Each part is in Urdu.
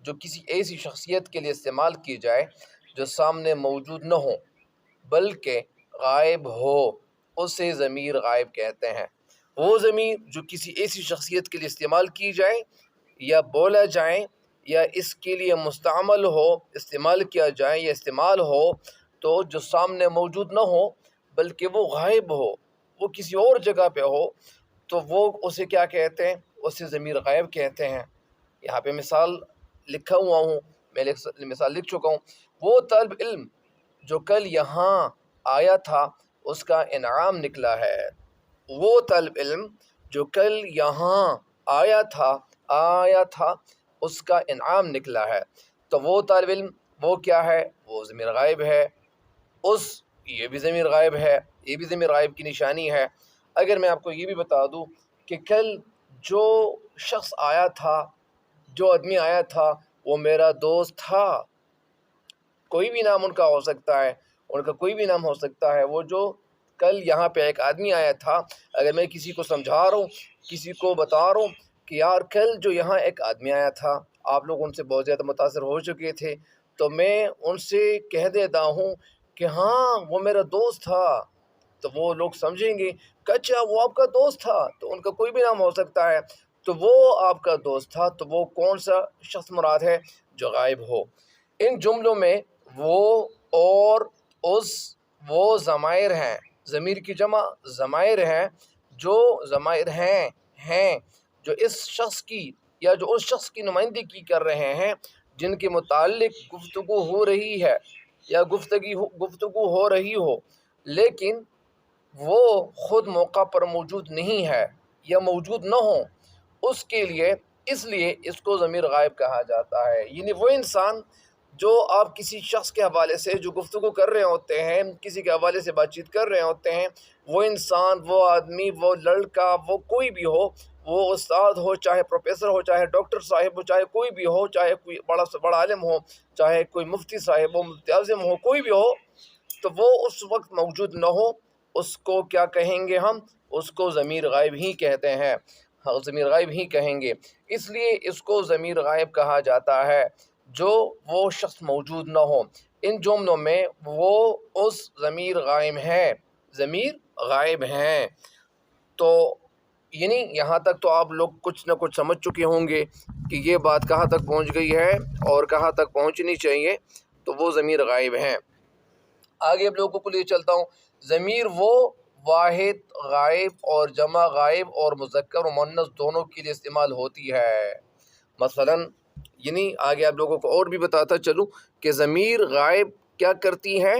جو کسی ایسی شخصیت کے لیے استعمال کی جائے جو سامنے موجود نہ ہو بلکہ غائب ہو، اسے ضمیر غائب کہتے ہیں۔ وہ ضمیر جو کسی ایسی شخصیت کے لیے استعمال کی جائے یا بولا جائے یا اس کے لیے مستعمل ہو، استعمال کیا جائے یا استعمال ہو، تو جو سامنے موجود نہ ہو بلکہ وہ غائب ہو، وہ کسی اور جگہ پہ ہو، تو وہ اسے کیا کہتے ہیں؟ اسے ضمیر غائب کہتے ہیں۔ یہاں پہ مثال لکھا ہوا ہوں، میں مثال لکھ چکا ہوں۔ وہ طالب علم جو کل یہاں آیا تھا اس کا انعام نکلا ہے۔ وہ طالب علم جو کل یہاں آیا تھا اس کا انعام نکلا ہے۔ تو وہ طالب علم وہ کیا ہے؟ وہ ضمیر غائب ہے۔ یہ بھی ضمیر غائب ہے، یہ بھی ضمیر غائب کی نشانی ہے۔ اگر میں آپ کو یہ بھی بتا دوں کہ کل جو شخص آیا تھا، جو آدمی آیا تھا، وہ میرا دوست تھا، کوئی بھی نام ان کا ہو سکتا ہے، ان کا کوئی بھی نام ہو سکتا ہے۔ وہ جو کل یہاں پہ ایک آدمی آیا تھا، اگر میں کسی کو سمجھا رہا ہوں، کسی کو بتا رہا ہوں کہ یار کل جو یہاں ایک آدمی آیا تھا، آپ لوگ ان سے بہت زیادہ متاثر ہو چکے تھے، تو میں ان سے کہہ دیتا ہوں کہ ہاں وہ میرا دوست تھا، تو وہ لوگ سمجھیں گے کہ اچھا وہ آپ کا دوست تھا، تو ان کا کوئی بھی نام ہو سکتا ہے، تو وہ آپ کا دوست تھا، تو وہ کون سا شخص مراد ہے؟ جو غائب ہو۔ ان جملوں میں وہ اور اس وہ ضمائر ہیں، ضمیر کی جمع ضمائر ہیں، جو ضمائر ہیں جو اس شخص کی یا جو اس شخص کی نمائندگی کر رہے ہیں جن کے متعلق گفتگو ہو رہی ہے یا گفتگو ہو رہی ہو، لیکن وہ خود موقع پر موجود نہیں ہے یا موجود نہ ہو، اس لیے اس کو ضمیر غائب کہا جاتا ہے۔ یعنی وہ انسان جو آپ کسی شخص کے حوالے سے جو گفتگو کر رہے ہوتے ہیں، کسی کے حوالے سے بات چیت کر رہے ہوتے ہیں، وہ انسان، وہ آدمی، وہ لڑکا، وہ کوئی بھی ہو، وہ استاد ہو، چاہے پروفیسر ہو، چاہے ڈاکٹر صاحب ہو، چاہے کوئی بھی ہو، چاہے کوئی بڑا سے بڑا عالم ہو، چاہے کوئی مفتی صاحب ہو، مفتی اعظم ہو، کوئی بھی ہو، تو وہ اس وقت موجود نہ ہو، اس کو کیا کہیں گے ہم؟ اس کو ضمیر غائب ہی کہتے ہیں، ضمیر غائب ہی کہیں گے۔ اس لیے اس کو ضمیر غائب کہا جاتا ہے جو وہ شخص موجود نہ ہو۔ ان جملوں میں وہ اس ضمیر غائب ہیں۔ تو یعنی یہاں تک تو آپ لوگ کچھ نہ کچھ سمجھ چکے ہوں گے کہ یہ بات کہاں تک پہنچ گئی ہے اور کہاں تک پہنچنی چاہیے۔ تو وہ ضمیر غائب ہیں۔ آگے اب لوگوں کو لے چلتا ہوں۔ ضمیر وہ واحد غائب اور جمع غائب اور مذکر و مؤنث دونوں کے لیے استعمال ہوتی ہے۔ مثلاً یعنی آگے آپ لوگوں کو اور بھی بتاتا چلوں کہ ضمیر غائب کیا کرتی ہے،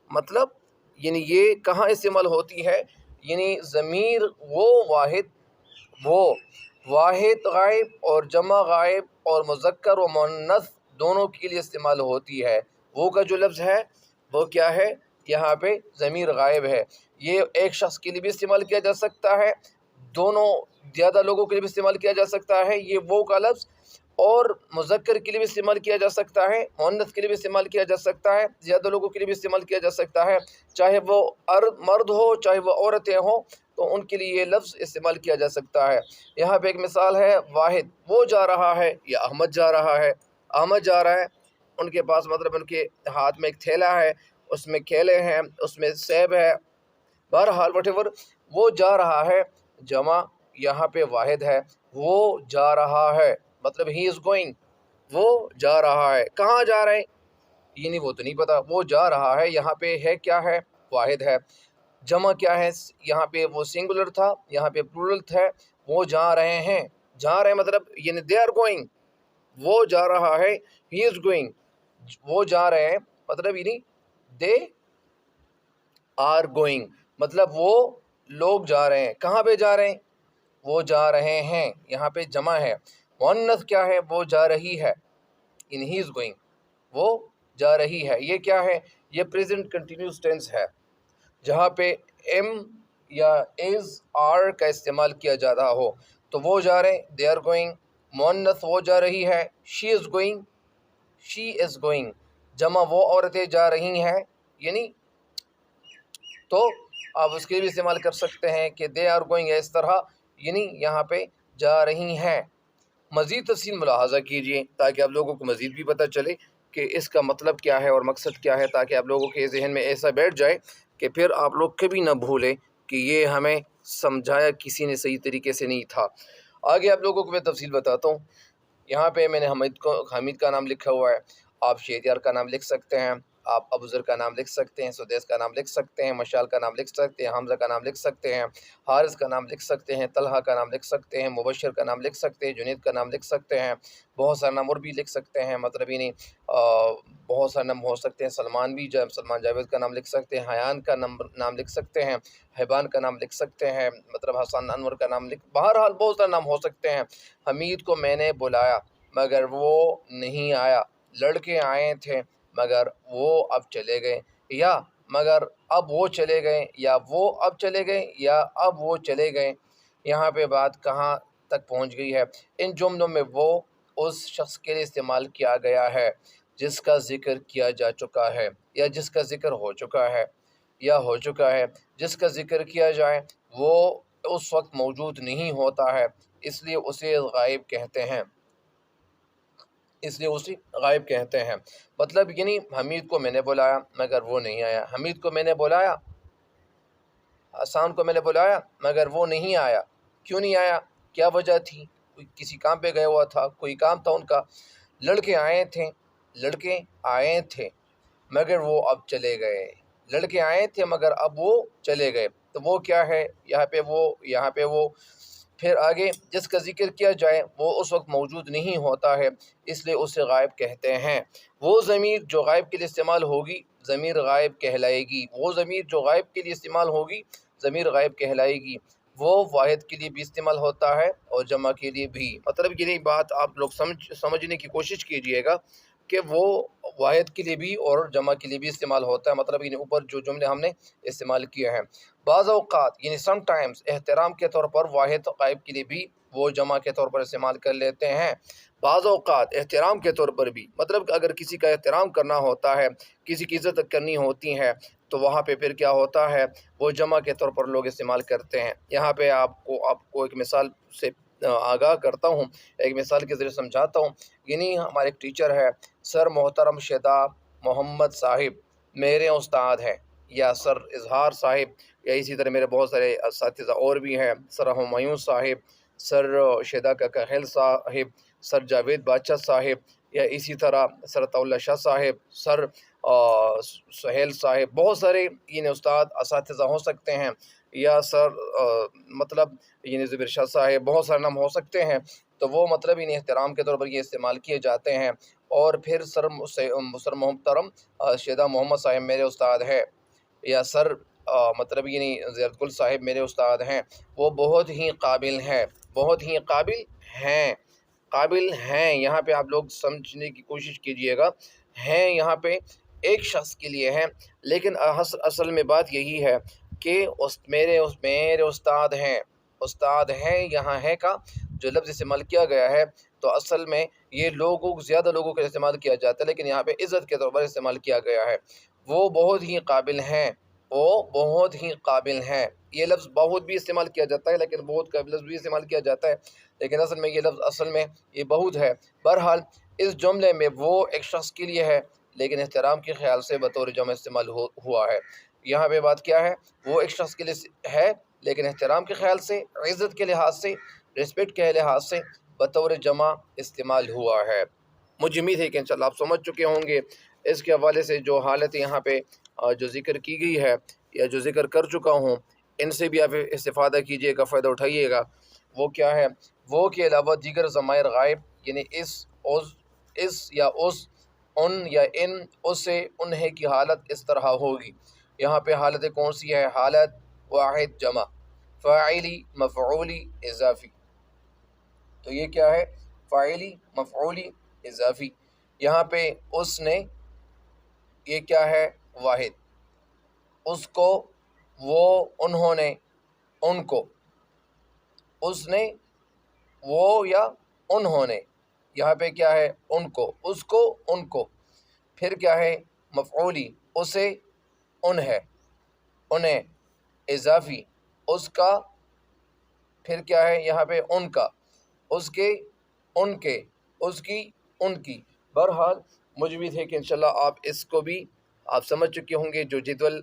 مطلب یعنی یہ کہاں استعمال ہوتی ہے۔ یعنی ضمیر وہ واحد غائب اور جمع غائب اور مذکر و مؤنث دونوں کے لیے استعمال ہوتی ہے۔ وہ کا جو لفظ ہے وہ کیا ہے؟ یہاں پہ ضمیر غائب ہے۔ یہ ایک شخص کے لیے بھی استعمال کیا جا سکتا ہے، دونوں زیادہ لوگوں کے لیے بھی استعمال کیا جا سکتا ہے یہ وہ کا لفظ، اور مذکر کے لیے بھی استعمال کیا جا سکتا ہے، مؤنث کے لیے بھی استعمال کیا جا سکتا ہے، زیادہ لوگوں کے لیے بھی استعمال کیا جا سکتا ہے، چاہے وہ مرد ہو چاہے وہ عورتیں ہوں، تو ان کے لیے یہ لفظ استعمال کیا جا سکتا ہے۔ یہاں پہ ایک مثال ہے، واحد وہ جا رہا ہے یا احمد جا رہا ہے۔ احمد جا رہا ہے، ان کے پاس مطلب ان کے ہاتھ میں ایک تھیلا ہے، اس میں کیلے ہیں، اس میں سیب ہے، بہرحال whatever، وہ جا رہا ہے، جمع یہاں پہ واحد ہے، وہ جا رہا ہے، مطلب he is going، وہ جا رہا ہے۔ کہاں جا رہے ہیں یعنی وہ تو نہیں پتا، وہ جا رہا ہے، یہاں پہ ہے کیا ہے؟ واحد ہے۔ جمع کیا ہے؟ یہاں پہ وہ سنگولر تھا، یہاں پہ پلورل ہے، وہ جا رہے ہیں، جا رہے ہیں مطلب یعنی they are going، وہ جا رہا ہے، he is going، وہ جا رہے ہیں مطلب یعنی they are going، مطلب وہ لوگ جا رہے ہیں۔ کہاں پہ جا رہے ہیں؟ وہ جا رہے ہیں، یہاں پہ جمع ہے۔ مؤنث کیا ہے؟ وہ جا رہی ہے، ان he is going، وہ جا رہی ہے۔ یہ کیا ہے؟ یہ پریزنٹ کنٹینیوس ٹینس ہے، جہاں پہ ایم یا از آر کا استعمال کیا جا رہا ہو، تو وہ جا رہے ہیں they are going، مؤنث وہ جا رہی ہے she is going، جمع وہ عورتیں جا رہی ہیں، یعنی تو آپ اس کے لیے بھی استعمال کر سکتے ہیں کہ they are going، اس طرح یعنی یہاں پہ جا رہی ہیں۔ مزید تفصیل ملاحظہ کیجیے تاکہ آپ لوگوں کو مزید بھی پتہ چلے کہ اس کا مطلب کیا ہے اور مقصد کیا ہے، تاکہ آپ لوگوں کے ذہن میں ایسا بیٹھ جائے کہ پھر آپ لوگ کبھی نہ بھولیں کہ یہ ہمیں سمجھایا کسی نے صحیح طریقے سے نہیں تھا۔ آگے آپ لوگوں کو میں تفصیل بتاتا ہوں۔ یہاں پہ میں نے حمید کا نام لکھا ہوا ہے، آپ شہریار کا نام لکھ سکتے ہیں، آپ ابوذر کا نام لکھ سکتے ہیں، سدیس کا نام لکھ سکتے ہیں، مشال کا نام لکھ سکتے ہیں، حمزہ کا نام لکھ سکتے ہیں، حارث کا نام لکھ سکتے ہیں، طلحہ کا نام لکھ سکتے ہیں، مبشر کا نام لکھ سکتے ہیں، جنید کا نام لکھ سکتے ہیں، بہت سارے نام اور بھی لکھ سکتے ہیں، مطلب ہی نہیں بہت سارے نام ہو سکتے ہیں۔ سلمان جاوید کا نام لکھ سکتے ہیں، حیان کا نام لکھ سکتے ہیں، حیبان کا نام لکھ سکتے ہیں، مطلب حسن انور کا نام بہرحال بہت سارے نام ہو سکتے ہیں۔ حمید کو میں نے بلایا مگر وہ نہیں آیا، لڑکے آئے تھے مگر وہ اب چلے گئے، یا مگر اب وہ چلے گئے، یا وہ اب چلے گئے، یا اب وہ چلے گئے۔ یہاں پہ بات کہاں تک پہنچ گئی ہے؟ ان جملوں میں وہ اس شخص کے لیے استعمال کیا گیا ہے جس کا ذکر کیا جا چکا ہے، یا جس کا ذکر ہو چکا ہے، یا ہو چکا ہے۔ جس کا ذکر کیا جائے وہ اس وقت موجود نہیں ہوتا ہے، اس لیے اسے غائب کہتے ہیں، غائب کہتے ہیں۔ مطلب یعنی حمید کو میں نے بلایا مگر وہ نہیں آیا، حمید کو میں نے بلایا، حسان کو میں نے بلایا مگر وہ نہیں آیا۔ کیوں نہیں آیا؟ کیا وجہ تھی؟ کسی کام پہ گیا ہوا تھا، کوئی کام تھا ان کا۔ لڑکے آئے تھے مگر وہ اب چلے گئے، لڑکے آئے تھے مگر اب وہ چلے گئے، تو وہ کیا ہے؟ یہاں پہ وہ پھر آگے جس کا ذکر کیا جائے وہ اس وقت موجود نہیں ہوتا ہے، اس لیے اسے غائب کہتے ہیں۔ وہ ضمیر جو غائب کے لیے استعمال ہوگی ضمیر غائب کہلائے گی، وہ ضمیر جو غائب کے لیے استعمال ہوگی ضمیر غائب کہلائے گی۔ وہ واحد کے لیے بھی استعمال ہوتا ہے اور جمع کے لیے بھی۔ مطلب یہ بات آپ لوگ سمجھنے کی کوشش کیجئے گا کہ وہ واحد کے لیے بھی اور جمع کے لیے بھی استعمال ہوتا ہے، مطلب یعنی اوپر جو جملے ہم نے استعمال کیے ہیں۔ بعض اوقات یعنی سم ٹائمز احترام کے طور پر واحد غائب کے لیے بھی وہ جمع کے طور پر استعمال کر لیتے ہیں۔ بعض اوقات احترام کے طور پر بھی، مطلب اگر کسی کا احترام کرنا ہوتا ہے، کسی کی عزت کرنی ہوتی ہے، تو وہاں پہ پھر کیا ہوتا ہے؟ وہ جمع کے طور پر لوگ استعمال کرتے ہیں۔ یہاں پہ آپ کو ایک مثال سے آگاہ کرتا ہوں، ایک مثال کے ذریعے سمجھاتا ہوں۔ یعنی ہمارے ایک ٹیچر ہے، سر محترم شدا محمد صاحب میرے استاد ہیں، یا سر اظہار صاحب، یا اسی طرح میرے بہت سارے اساتذہ اور بھی ہیں، سر ہمایوں صاحب، سر شیدا کاکل صاحب، سر جاوید بادشاہ صاحب، یا اسی طرح سر طاء شاہ صاحب، سر سہیل صاحب، بہت سارے یعنی استاد اساتذہ ہو سکتے ہیں، یا سر مطلب یعنی زبیر شاہ صاحب، بہت سارے نام ہو سکتے ہیں۔ تو وہ مطلب یعنی احترام کے طور پر یہ استعمال کیے جاتے ہیں۔ اور پھر سر محترم شیدا محمد صاحب میرے استاد ہے، یا سر مطلب یعنی زیرت گل صاحب میرے استاد ہیں، وہ بہت ہی قابل ہیں، بہت ہی قابل ہیں۔ یہاں پہ آپ لوگ سمجھنے کی کوشش کیجئے گا، ہیں یہاں پہ ایک شخص کے لیے ہیں، لیکن اصل میں بات یہی ہے کہ میرے استاد ہیں، یہاں ہے کا جو لفظ استعمال کیا گیا ہے، تو اصل میں یہ زیادہ لوگوں کا استعمال کیا جاتا ہے، لیکن یہاں پہ عزت کے طور پر استعمال کیا گیا ہے۔ وہ بہت ہی قابل ہیں، یہ لفظ بہت بھی استعمال کیا جاتا ہے، لیکن بہت کا لفظ بھی استعمال کیا جاتا ہے، لیکن اصل میں یہ لفظ یہ بہت ہے۔ بہرحال اس جملے میں وہ ایک شخص کے لیے ہے، لیکن احترام کے خیال سے بطور جمع استعمال ہوا ہے۔ یہاں پہ بات کیا ہے؟ وہ ایک شخص کے لیے ہے، لیکن احترام کے خیال سے، عزت کے لحاظ سے، ریسپیکٹ کے لحاظ سے بطور جمع استعمال ہوا ہے۔ مجھے امید ہے کہ انشاءاللہ آپ سمجھ چکے ہوں گے۔ اس کے حوالے سے جو حالت یہاں پہ جو ذکر کی گئی ہے یا جو ذکر کر چکا ہوں، ان سے بھی آپ استفادہ کیجئے گا، فائدہ اٹھائیے گا۔ وہ کیا ہے؟ وہ کے علاوہ دیگر ضمائر غائب یعنی اس یا اس، ان یا ان، اس سے، انہیں کی حالت اس طرح ہوگی۔ یہاں پہ حالت کون سی ہے؟ حالت واحد جمع، فاعلی مفعولی اضافی۔ تو یہ کیا ہے؟ فاعلی مفعولی اضافی۔ یہاں پہ اس نے، یہ کیا ہے؟ واحد، اس کو، وہ، انہوں نے، ان کو، اس نے، وہ یا انہوں نے، یہاں پہ کیا ہے؟ ان کو، اس کو، ان کو۔ پھر کیا ہے؟ مفعولی، اسے، انہیں، انہیں، اضافی، اس کا، پھر کیا ہے یہاں پہ؟ ان کا، اس کے، ان کے، اس کی، ان کی۔ بہرحال مجھے امید ہے کہ انشاءاللہ آپ اس کو بھی آپ سمجھ چکے ہوں گے، جو جدول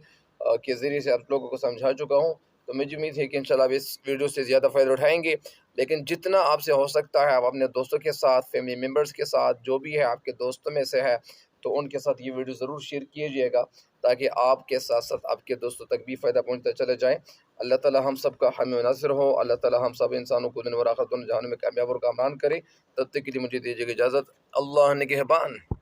کے ذریعے سے آپ لوگوں کو سمجھا چکا ہوں۔ تو مجھے امید ہے کہ انشاءاللہ آپ اس ویڈیو سے زیادہ فائدہ اٹھائیں گے، لیکن جتنا آپ سے ہو سکتا ہے آپ اپنے دوستوں کے ساتھ، فیملی ممبرز کے ساتھ، جو بھی ہے آپ کے دوستوں میں سے ہے، تو ان کے ساتھ یہ ویڈیو ضرور شیئر کیجیے گا، تاکہ آپ کے ساتھ ساتھ آپ کے دوستوں تک بھی فائدہ پہنچتا چلے جائے۔ اللہ تعالی ہم سب کا حامی و ناصر ہو، اللہ تعالی ہم سب انسانوں کو دنیا و آخرت دونوں جہانوں میں کامیاب اور کامران کرے۔ تب تک کے لیے مجھے دیجیے گا اجازت، اللہ نگہبان۔